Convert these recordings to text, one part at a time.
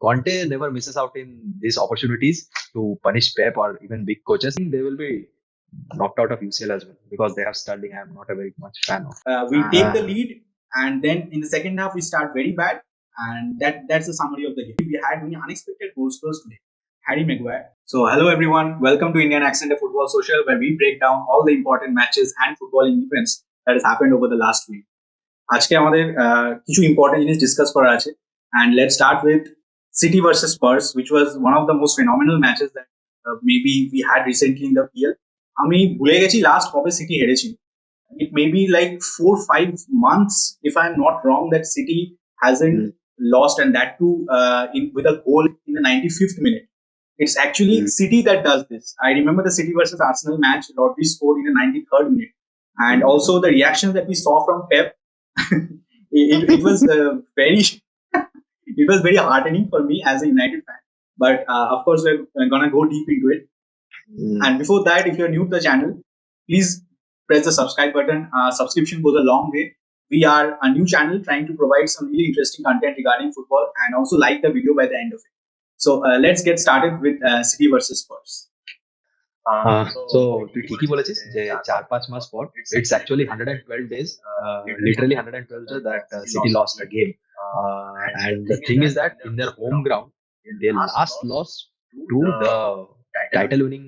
Conte never misses out in these opportunities to punish Pep or even big coaches. I think they will be knocked out of UCL as well because they have Sterling. I am not a very much fan of. We take the lead, and then in the second half we start very bad, and that's the summary of the game. We had many unexpected goal scorers today. Harry Maguire. So hello everyone, welcome to Indian Accent of Football Social, where we break down all the important matches and footballing events that has happened over the last week. আজকে আমাদের কিছু important জিনিস discuss করা আছে, and let's start with City versus Spurs, which was one of the most phenomenal matches that maybe we had recently in the PL. আমি ভুলে গেছি last কবে city হেরেছিল. It may be like 4-5 months, if I'm not wrong, that City hasn't lost, and that too with a goal in the 95th minute. It's actually City that does this. I remember the City versus Arsenal match. Rodri scored in the 93rd minute, and also the reactions that we saw from Pep. it was very it was very heartening for me as a United fan. But of course, we're gonna go deep into it. And before that, if you're new to the channel, please press the subscribe button. Subscription goes a long way. We are a new channel trying to provide some really interesting content regarding football, and also like the video by the end of it. So let's get started with City versus Spurs. So তুই ঠিকই বলেছিস যে 4-5 মাস পর it's actually 112 days, literally 112 days that City lost a game, and the thing is that in their home ground they last lost to the title winning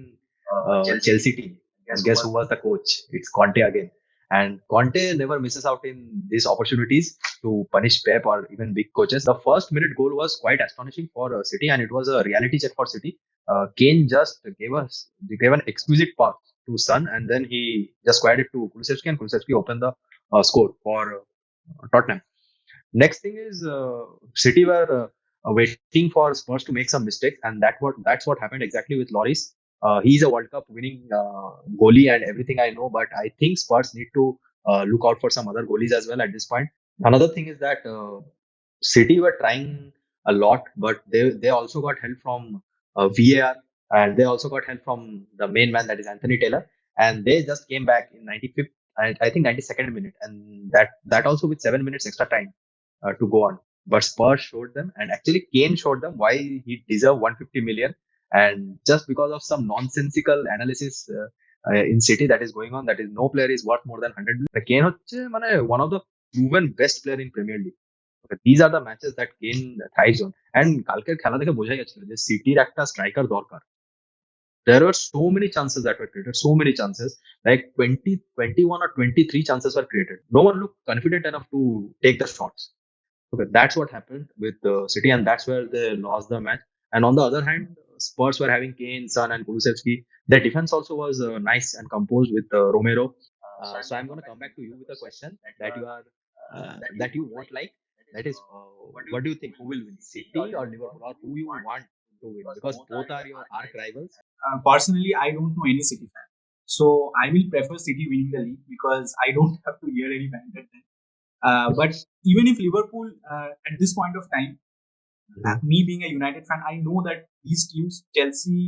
Chelsea team, and guess who was the coach? It's Conte again. And Conte never misses out in these opportunities to punish Pep or even big coaches. The first minute goal was quite astonishing for City, and it was a reality check for City. Kane just gave an exquisite pass to Son, and then he just squared it to Kulusevski, and Kulusevski opened the score for Tottenham. Next thing is City were waiting for Spurs to make some mistakes, and that's what happened exactly with Lloris. He's a World Cup winning goalie and everything I know, but I think Spurs need to look out for some other goalies as well at this point. Another thing is that City were trying a lot, but they also got help from VAR, and they also got help from the main man, that is Anthony Taylor, and they just came back in 95th, I think 92nd minute, and that also with 7 minutes extra time to go on. But Spurs showed them, and actually Kane showed them why he deserved 150 million. And just because of some nonsensical analysis in City that is going on, that is no player is worth more than 100 million. Kane হচ্ছে মানে one of the proven best player in Premier League. Okay, these are the matches that Kane thrives on. And কালকের খেলা দেখে বোঝাই যাচ্ছিল যে সিটির একটা স্ট্রাইকার দরকার. There were so many chances that were created, so many chances, like 20, 21 or 23 chances were created. No one looked confident enough to take the shots. Okay, that's what happened with City, and that's where they lost the match. And on the other hand, Spurs were having Kane, Son, and Kulusevski. Their defense also was nice and composed with Romero. So I'm going to come back to you with a question that that you won't like. That is, what do you think? Who will win, City or Liverpool, or who you want to win? Because both are your arch rivals. Personally, I don't know any City fan, so I will prefer City winning the league because I don't have to hear any banter then. But even if Liverpool, at this point of time, me being a United fan, I know that these teams, Chelsea,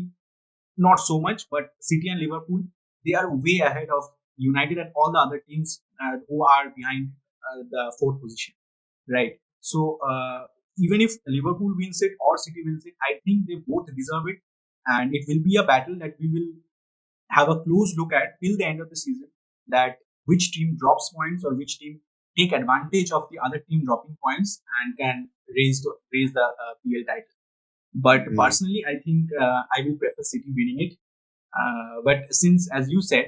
not so much, but City and Liverpool, they are way ahead of United and all the other teams who are behind the fourth position, right? So even if Liverpool wins it or City wins it, I think they both deserve it, and it will be a battle that we will have a close look at till the end of the season, that which team drops points or which team take advantage of the other team dropping points and can raise the PL title. But personally, I think I will prefer City winning it. But since, as you said,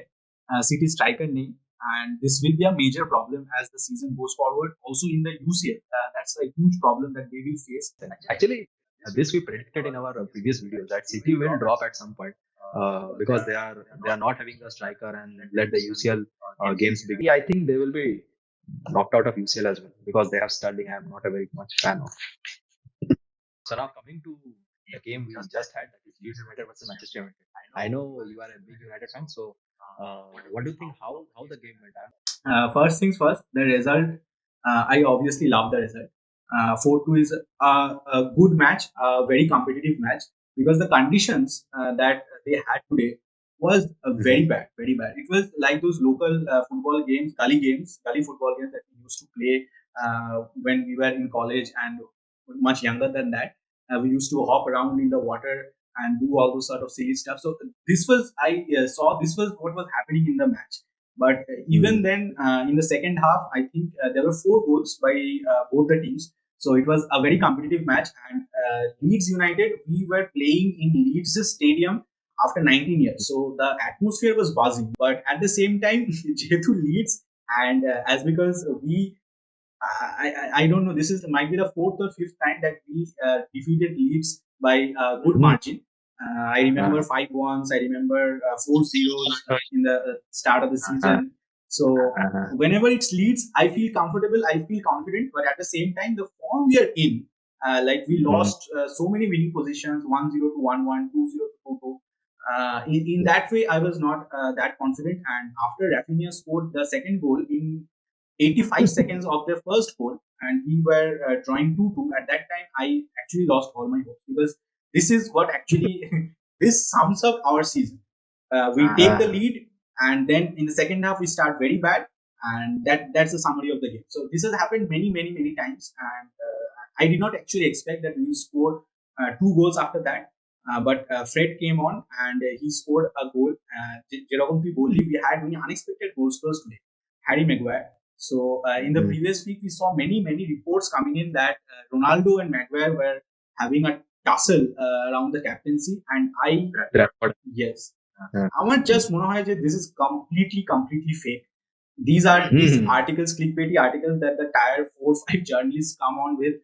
City striker name, and this will be a major problem as the season goes forward. Also in the UCL, that's a huge problem that they will face. Actually, this we predicted in our previous videos that City will drop at some point because they are not having the striker and let the UCL games begin. I think they will be knocked out of UCL as well because they have Sterling. I am not a very much fan of. So now coming to the game we just had, that is Leeds United versus Manchester United. I know you are a big United fan, so what do you think? How the game went? First things first, the result. I obviously love the result. 4-2 is a good match, a very competitive match, because the conditions that they had today was very bad, very bad. It was like those local football games, gully football games that we used to play when we were in college and much younger than that. We used to hop around in the water and do all those sort of silly stuff. So this was I saw this was what was happening in the match. But even then, in the second half, I think there were 4 goals by both the teams. So it was a very competitive match. And Leeds United, we were playing in Leeds Stadium after 19 years. So the atmosphere was buzzing. But at the same time, Jetu Leeds, and as because I don't know. This is might be the 4th or 5th time that we defeated Leeds by a good margin. I remember 5-1s. I remember 4-0s in the start of the season. So whenever it's Leeds, I feel comfortable. I feel confident. But at the same time, the form we are in, like we lost so many winning positions: 1-0 to 1-1, 2-0 to 2-2. In that way, I was not that confident. And after Rafinha scored the second goal in 85 seconds of their first goal, and we were drawing 2-2. At that time, I actually lost all my hopes, because this is what actually this sums up our season. We take the lead, and then in the second half we start very bad, and that's the summary of the game. So this has happened many times, and I did not actually expect that we will score 2 goals after that. But Fred came on, and he scored a goal. Jerogampi Boli, we had many unexpected goal scorers today. Harry Maguire. So in the previous week, we saw many reports coming in that Ronaldo and Maguire were having a tussle around the captaincy, and yes, আমার just মনে হয় যে this is completely fake. These are these articles, clickbaity articles that the tier 4 or 5 journalists come on with,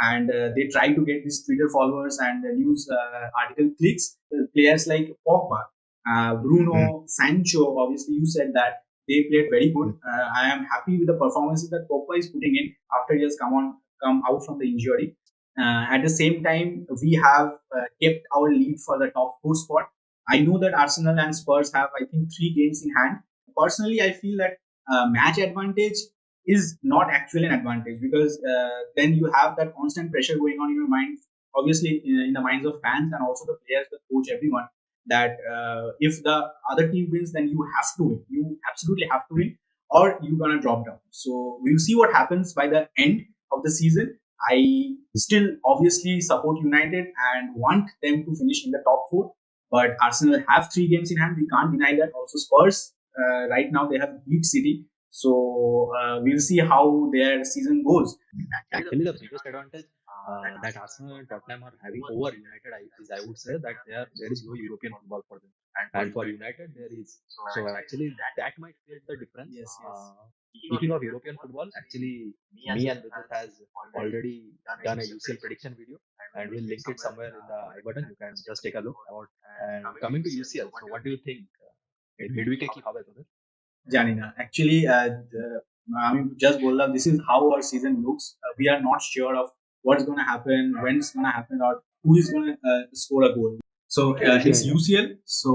and they try to get these Twitter followers and news article clicks. Players like Pogba, Bruno, Sancho. Obviously, you said that they played very good. I am happy with the performances that Pogba is putting in after he has come out from the injury. At the same time, we have kept our lead for the top 4 spot. I know that Arsenal and Spurs have, I think, 3 games in hand. Personally, I feel that match advantage is not actually an advantage, because then you have that constant pressure going on in your mind, obviously in the minds of fans and also the players, the coach, everyone, that if the other team wins, then you have to win. You absolutely have to win, or you're gonna drop down. So we'll see what happens by the end of the season. I still obviously support United and want them to finish in the top 4. But Arsenal have 3 games in hand. We can't deny that. Also, Spurs right now they have beat City, so we'll see how their season goes. Actually, the biggest advantage that Arsenal and Tottenham are having over United I would say that there is no European football for them, and for United there is. So actually, that might create the difference. Yes. Speaking of European football, actually, me and Vijay has already done a UCL prediction video, and we'll link it somewhere in the I button. You can just take a look about. And coming to UCL, so what do you think? Midweek কি হবে তোদের? জানি না actually আমি just বললাম this is how our season looks. We are not sure of what's going to happen, when it's going to happen, or who is going to score a goal. So it's UCL. So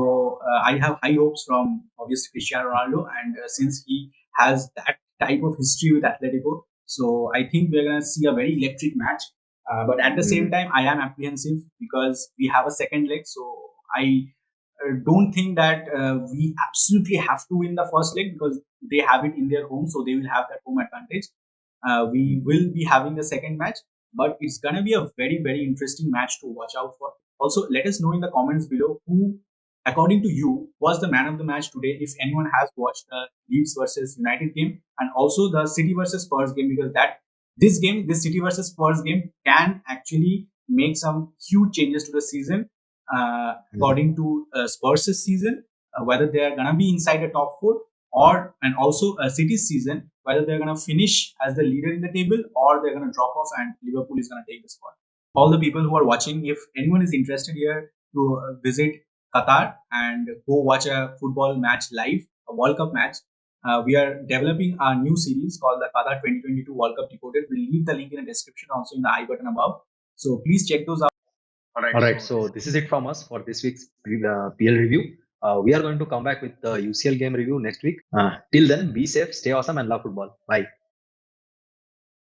I have high hopes from obviously Cristiano Ronaldo, and since he has that type of history with Atletico, so I think we're going to see a very electric match. But at the same time, I am apprehensive because we have a second leg. So I don't think that we absolutely have to win the first leg, because they have it in their home, so they will have that home advantage. We will be having the second match, but it's gonna be a very interesting match to watch out for. Also, let us know in the comments below who, according to you, was the man of the match today. If anyone has watched the Leeds versus United game, and also the City versus Spurs game, because this City versus Spurs game can actually make some huge changes to the season. According to Spurs' season, whether they are gonna be inside the top 4, and also City's season, whether they're gonna finish as the leader in the table, or they're gonna drop off and Liverpool is gonna take the spot. All the people who are watching, if anyone is interested here to visit Qatar and go watch a football match live, a World Cup match, we are developing a new series called the Qatar 2022 World Cup Decoded. We'll leave the link in the description, also in the I button above. So please check those out. All right, so this is it from us for this week's PL review. We are going to come back with the UCL game review next week. Till then, be safe, stay awesome, and love football. Bye.